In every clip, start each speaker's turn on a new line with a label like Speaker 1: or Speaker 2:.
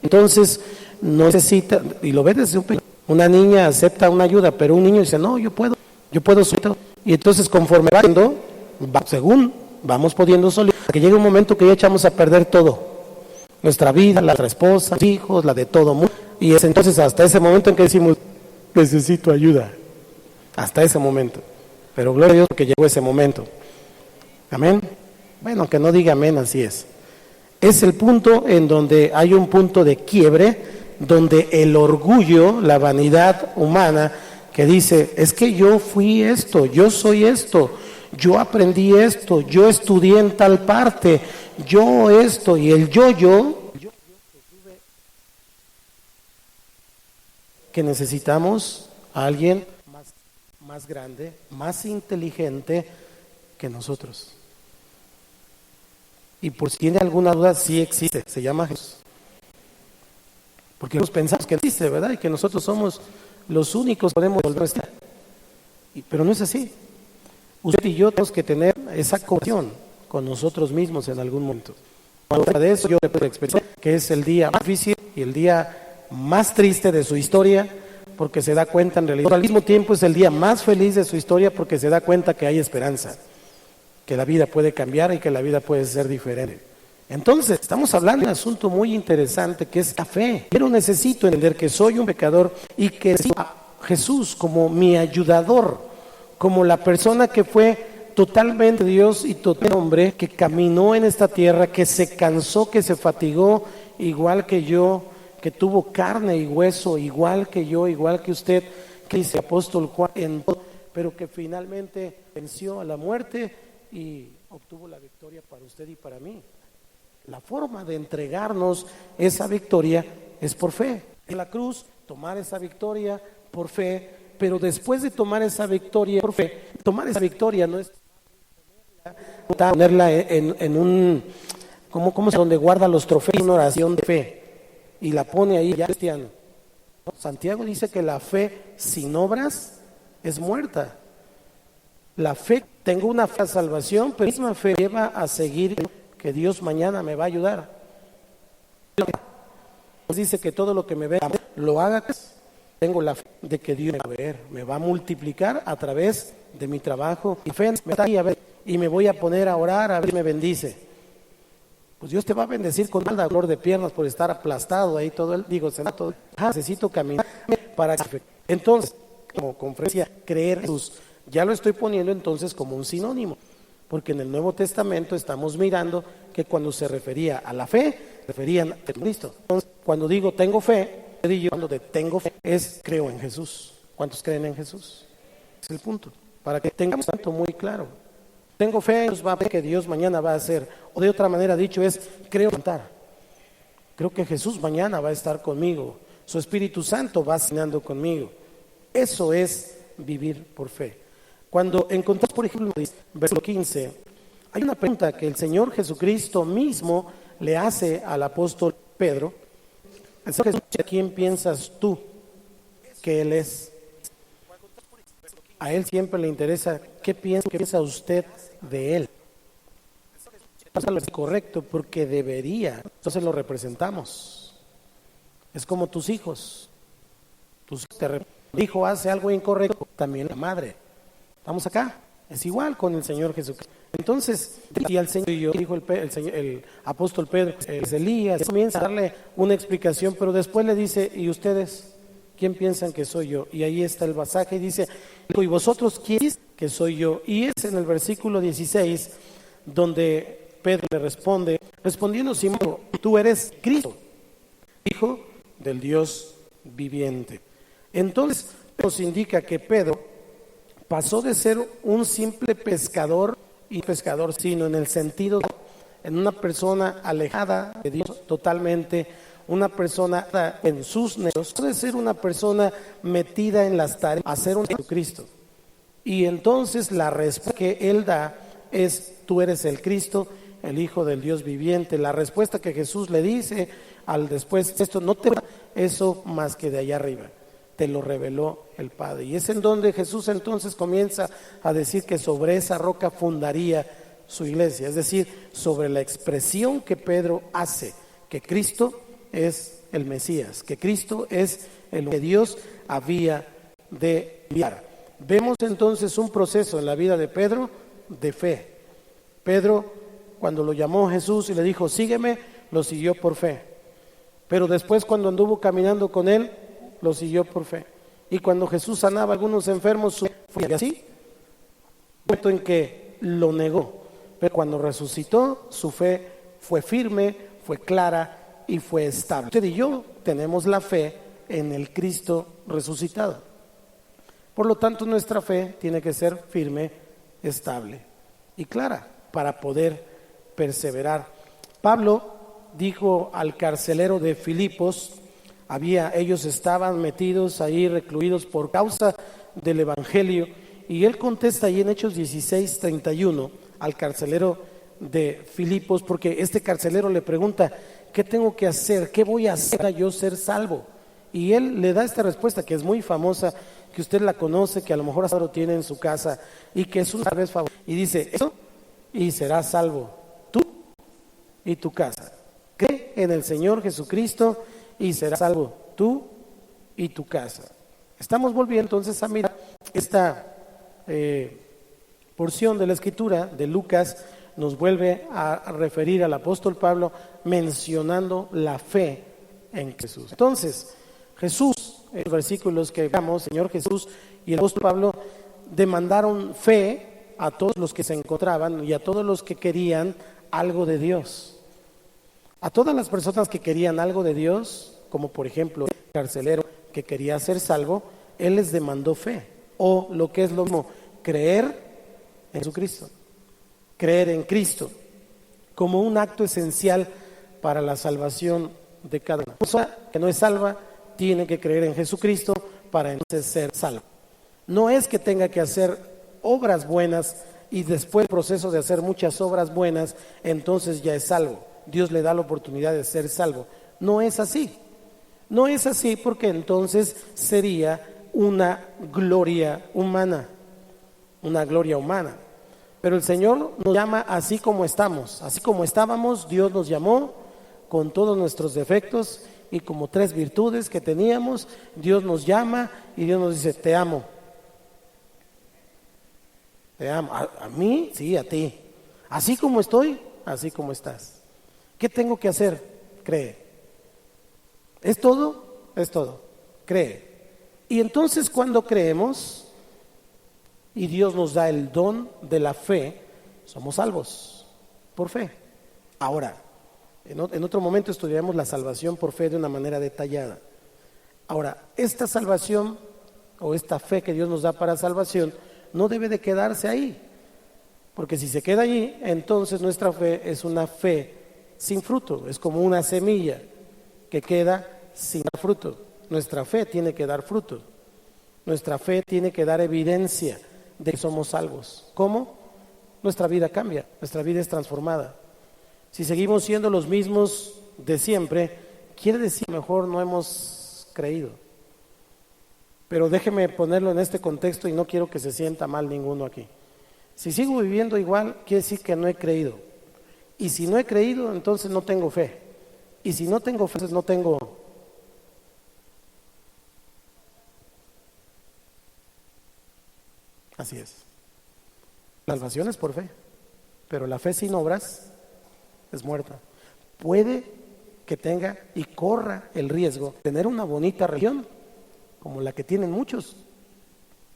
Speaker 1: entonces no necesita, y lo ves desde un pequeño. Una niña acepta una ayuda, pero un niño dice, no, yo puedo solito. Y entonces conforme va yendo, según vamos pudiendo solo, que llega un momento que ya echamos a perder todo. Nuestra vida, nuestra esposa, los hijos, la de todo mundo. Y es entonces hasta ese momento en que decimos, necesito ayuda. Hasta ese momento. Pero gloria a Dios que llegó ese momento. Amén. Bueno, que no diga amén, así es. Es el punto en donde hay un punto de quiebre, donde el orgullo, la vanidad humana, que dice, es que yo fui esto, yo soy esto, yo aprendí esto, yo estudié en tal parte, yo esto, y el yo, que necesitamos a alguien más grande, más inteligente que nosotros. Y por si tiene alguna duda, sí existe, se llama Jesús. Porque nosotros pensamos que existe, ¿verdad? Y que nosotros somos los únicos que podemos volver a estar. Pero no es así. Usted y yo tenemos que tener esa conexión con nosotros mismos en algún momento. Cuando de eso yo le puedo expresar que es el día más difícil y el día más triste de su historia, porque se da cuenta en realidad. Al mismo tiempo es el día más feliz de su historia porque se da cuenta que hay esperanza, que la vida puede cambiar y que la vida puede ser diferente. Entonces, estamos hablando de un asunto muy interesante que es la fe. Pero necesito entender que soy un pecador y que necesito a Jesús como mi ayudador, como la persona que fue totalmente Dios y total hombre, que caminó en esta tierra, que se cansó, que se fatigó, igual que yo, que tuvo carne y hueso, igual que yo, igual que usted, que dice apóstol Juan, pero que finalmente venció a la muerte y obtuvo la victoria para usted y para mí. La forma de entregarnos esa victoria es por fe. En la cruz, tomar esa victoria por fe, pero después de tomar esa victoria por fe, tomar esa victoria no es ponerla en un, ¿cómo se donde guarda los trofeos? Una oración de fe y la pone ahí ya cristiano. Santiago dice que la fe sin obras es muerta. La fe, tengo una fe a salvación, pero la misma fe lleva a seguir que Dios mañana me va a ayudar. Dice que todo lo que me vea lo haga. Tengo la fe de que Dios me va a multiplicar a través de mi trabajo. Y fe me está ahí a ver, y me voy a poner a orar a ver si me bendice. Pues Dios te va a bendecir con mal dolor de piernas por estar aplastado ahí todo el, necesito caminar para que. Entonces, como conferencia, creer en Jesús, ya lo estoy poniendo entonces como un sinónimo. Porque en el Nuevo Testamento estamos mirando que cuando se refería a la fe, referían a Cristo. Entonces, cuando digo tengo fe, cuando tengo fe es creo en Jesús. ¿Cuántos creen en Jesús? Es el punto. Para que tengamos tanto muy claro. Tengo fe, va a ver que Dios mañana va a hacer. O de otra manera dicho es, creo cantar. Creo que Jesús mañana va a estar conmigo. Su Espíritu Santo va cenando conmigo. Eso es vivir por fe. Cuando encontramos, por ejemplo, versículo 15, hay una pregunta que el Señor Jesucristo mismo le hace al apóstol Pedro. ¿A quién piensas tú que Él es? A Él siempre le interesa qué piensa usted de Él. Eso es correcto porque debería, entonces lo representamos. Es como tus hijos. Tu hijo hace algo incorrecto, también la madre. Vamos acá, es igual con el Señor Jesucristo. Entonces, y al Señor y yo, dijo el apóstol Pedro, Elías, comienza a darle una explicación, pero después le dice, ¿y ustedes quién piensan que soy yo? Y ahí está el pasaje y dice, ¿y vosotros quién que soy yo? Y es en el versículo 16, donde Pedro le responde, respondiendo Simón, tú eres Cristo, Hijo del Dios viviente. Entonces, nos indica que Pedro pasó de ser un simple pescador y pescador, sino en el sentido de en una persona alejada de Dios totalmente, una persona en sus negocios, de ser una persona metida en las tareas, a ser un Jesucristo. Y entonces la respuesta que él da es, tú eres el Cristo, el Hijo del Dios viviente. La respuesta que Jesús le dice al después, esto no te va eso más que de allá arriba. Te lo reveló el Padre. Y es en donde Jesús entonces comienza a decir que sobre esa roca fundaría su iglesia. Es decir, sobre la expresión que Pedro hace, que Cristo es el Mesías, que Cristo es el que Dios había de enviar. Vemos entonces un proceso en la vida de Pedro de fe. Pedro, cuando lo llamó Jesús y le dijo, sígueme, lo siguió por fe. Pero después, cuando anduvo caminando con él, lo siguió por fe. Y cuando Jesús sanaba a algunos enfermos, su fe fue así, momento en que lo negó. Pero cuando resucitó, su fe fue firme, fue clara y fue estable. Usted y yo tenemos la fe en el Cristo resucitado. Por lo tanto, nuestra fe tiene que ser firme, estable y clara para poder perseverar. Pablo dijo al carcelero de Filipos, ellos estaban metidos ahí, recluidos por causa del evangelio, y él contesta ahí en Hechos 16:31 al carcelero de Filipos, porque este carcelero le pregunta, ¿qué tengo que hacer? ¿Qué voy a hacer para yo ser salvo? Y él le da esta respuesta que es muy famosa, que usted la conoce, que a lo mejor hasta lo tiene en su casa y que es una vez favorita. Y dice, eso y serás salvo tú y tu casa. Cree en el Señor Jesucristo y serás salvo tú y tu casa. Estamos volviendo entonces a mirar esta porción de la Escritura de Lucas. Nos vuelve a referir al apóstol Pablo mencionando la fe en Jesús. Entonces, Jesús, en los versículos que veamos, Señor Jesús y el apóstol Pablo demandaron fe a todos los que se encontraban y a todos los que querían algo de Dios. A todas las personas que querían algo de Dios, como por ejemplo el carcelero que quería ser salvo, él les demandó fe, o lo que es lo mismo, creer en Jesucristo, creer en Cristo, como un acto esencial para la salvación de cada uno. Una persona que no es salva tiene que creer en Jesucristo para entonces ser salvo. No es que tenga que hacer obras buenas y después del proceso de hacer muchas obras buenas, entonces ya es salvo. Dios le da la oportunidad de ser salvo. No es así. No es así porque entonces sería una gloria humana. Una gloria humana. Pero el Señor nos llama así como estamos. Así como estábamos, Dios nos llamó con todos nuestros defectos y como 3 virtudes que teníamos. Dios nos llama y Dios nos dice, te amo. Te amo. ¿A mí? Sí, a ti. Así como estoy, así como estás. ¿Qué tengo que hacer? Cree. ¿Es todo? Es todo. Cree. Y entonces cuando creemos y Dios nos da el don de la fe, somos salvos por fe. Ahora, en otro momento estudiaremos la salvación por fe de una manera detallada. Ahora, esta salvación o esta fe que Dios nos da para salvación no debe de quedarse ahí, porque si se queda allí, entonces nuestra fe es una fe sin fruto, es como una semilla que queda sin dar fruto. Nuestra fe tiene que dar fruto, nuestra fe tiene que dar evidencia de que somos salvos. ¿Cómo? Nuestra vida cambia, nuestra vida es transformada. Si seguimos siendo los mismos de siempre, quiere decir que mejor no hemos creído. Pero déjeme ponerlo en este contexto y no quiero que se sienta mal ninguno aquí. Si sigo viviendo igual, quiere decir que no he creído. Y si no he creído, entonces no tengo fe. Y si no tengo fe, entonces no tengo. Así es. La salvación es por fe, pero la fe sin obras es muerta. Puede que tenga y corra el riesgo de tener una bonita religión, como la que tienen muchos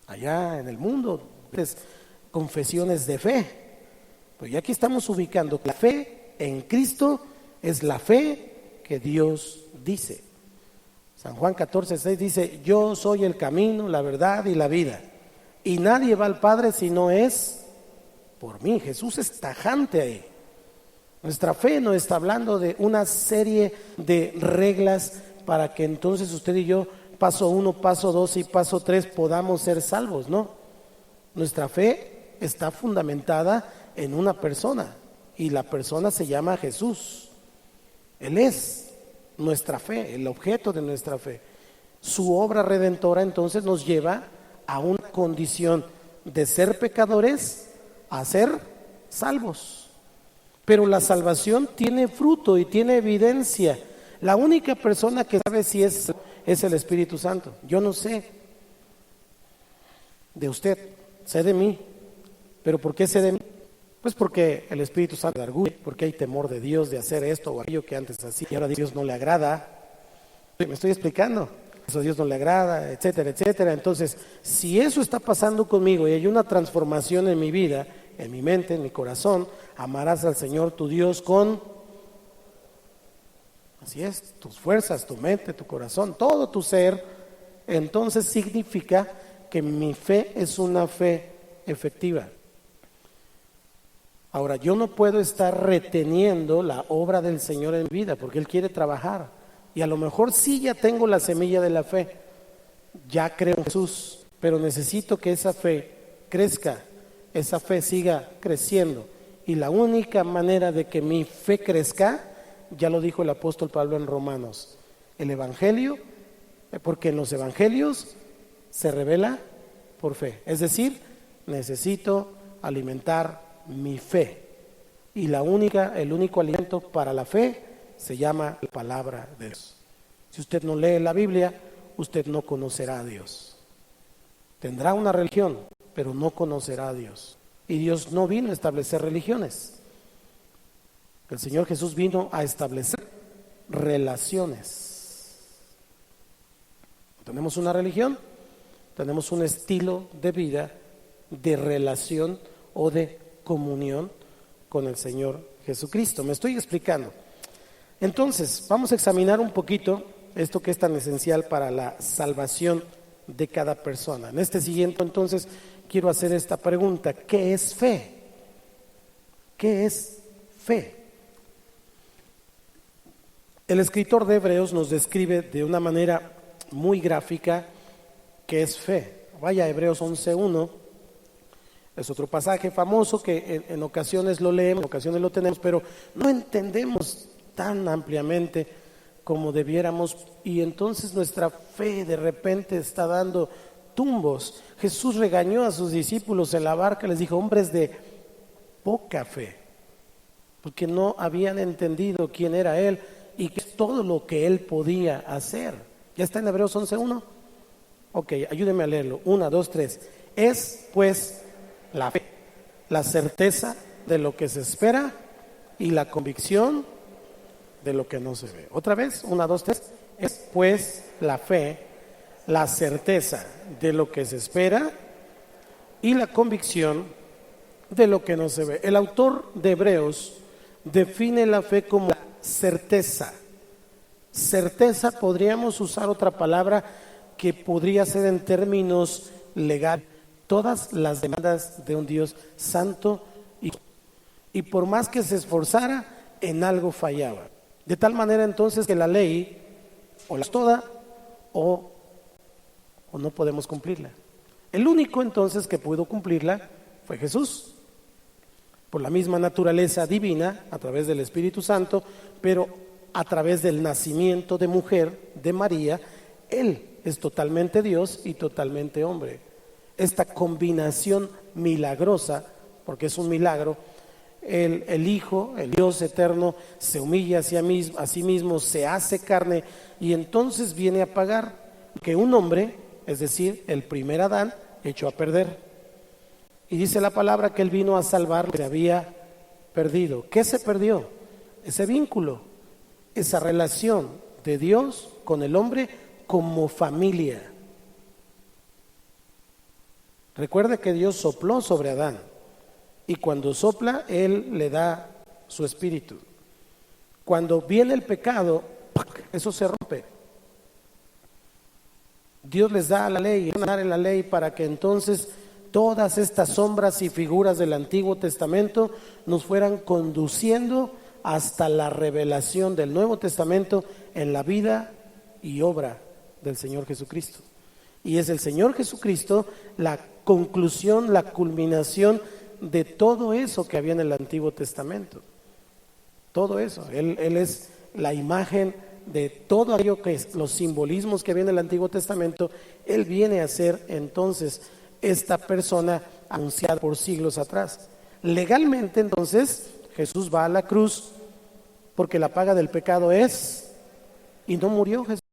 Speaker 1: allá en el mundo, confesiones de fe. Pero ya aquí estamos ubicando que la fe en Cristo es la fe que Dios dice. San Juan 14:6 dice, yo soy el camino, la verdad y la vida, y nadie va al Padre si no es por mí. Jesús es tajante ahí. Nuestra fe no está hablando de una serie de reglas para que entonces usted y yo, paso 1, paso 2 y paso 3, podamos ser salvos, ¿no? Nuestra fe está fundamentada en una persona, y la persona se llama Jesús. Él es nuestra fe, el objeto de nuestra fe. Su obra redentora entonces nos lleva a una condición de ser pecadores a ser salvos. Pero la salvación tiene fruto y tiene evidencia. La única persona que sabe si es el Espíritu Santo. Yo no sé de usted, sé de mí. ¿Pero por qué sé de mí? Pues porque el Espíritu Santo me arguye, porque hay temor de Dios de hacer esto o aquello que antes hacía y ahora a Dios no le agrada. Me estoy explicando. Eso a Dios no le agrada, etcétera, etcétera. Entonces, si eso está pasando conmigo y hay una transformación en mi vida, en mi mente, en mi corazón, amarás al Señor tu Dios con, así es, tus fuerzas, tu mente, tu corazón, todo tu ser. Entonces significa que mi fe es una fe efectiva. Ahora, yo no puedo estar reteniendo la obra del Señor en mi vida porque Él quiere trabajar. Y a lo mejor sí ya tengo la semilla de la fe, ya creo en Jesús, pero necesito que esa fe crezca, esa fe siga creciendo. Y la única manera de que mi fe crezca, ya lo dijo el apóstol Pablo en Romanos, el Evangelio, porque en los Evangelios se revela por fe. Es decir, necesito alimentar mi fe. Y el único alimento para la fe se llama la palabra de Dios. Si usted no lee la Biblia, usted no conocerá a Dios. Tendrá una religión, pero no conocerá a Dios. Y Dios no vino a establecer religiones. El Señor Jesús vino a establecer relaciones. Tenemos una religión, tenemos un estilo de vida, de relación o de comunión con el Señor Jesucristo. Me estoy explicando. Entonces, vamos a examinar un poquito esto que es tan esencial para la salvación de cada persona. En este siguiente, entonces, quiero hacer esta pregunta: ¿qué es fe? ¿Qué es fe? El escritor de Hebreos nos describe de una manera muy gráfica qué es fe. Vaya a Hebreos 11:1. Es otro pasaje famoso que en ocasiones lo leemos, en ocasiones lo tenemos, pero no entendemos tan ampliamente como debiéramos, y entonces nuestra fe de repente está dando tumbos. Jesús regañó a sus discípulos en la barca, les dijo: hombres de poca fe, porque no habían entendido quién era Él y qué es todo lo que Él podía hacer. ¿Ya está en Hebreos 11:1? Ok, ayúdenme a leerlo. 1, 2, 3. Es pues la fe, la certeza de lo que se espera y la convicción de lo que no se ve. Otra vez, 1, 2, 3. Es pues la fe, la certeza de lo que se espera y la convicción de lo que no se ve. El autor de Hebreos define la fe como certeza. Certeza, podríamos usar otra palabra que podría ser en términos legales. Todas las demandas de un Dios santo y por más que se esforzara, en algo fallaba. De tal manera entonces que la ley o la es toda o no podemos cumplirla. El único entonces que pudo cumplirla fue Jesús, por la misma naturaleza divina, a través del Espíritu Santo, pero a través del nacimiento de mujer, de María. Él es totalmente Dios y totalmente hombre. Esta combinación milagrosa, porque es un milagro, el Hijo, el Dios eterno, se humilla a sí mismo, se hace carne y entonces viene a pagar que un hombre, es decir, el primer Adán, echó a perder. Y dice la palabra que Él vino a salvar lo que había perdido. ¿Qué se perdió? Ese vínculo, esa relación de Dios con el hombre como familia. Recuerde que Dios sopló sobre Adán y cuando sopla, Él le da su espíritu. Cuando viene el pecado, eso se rompe. Dios les da la ley, en la ley para que entonces todas estas sombras y figuras del Antiguo Testamento nos fueran conduciendo hasta la revelación del Nuevo Testamento en la vida y obra del Señor Jesucristo. Y es el Señor Jesucristo la conclusión, la culminación de todo eso que había en el Antiguo Testamento. Todo eso. Él es la imagen de todo aquello que es los simbolismos que había en el Antiguo Testamento. Él viene a ser entonces esta persona anunciada por siglos atrás. Legalmente entonces Jesús va a la cruz porque la paga del pecado es y no murió Jesús.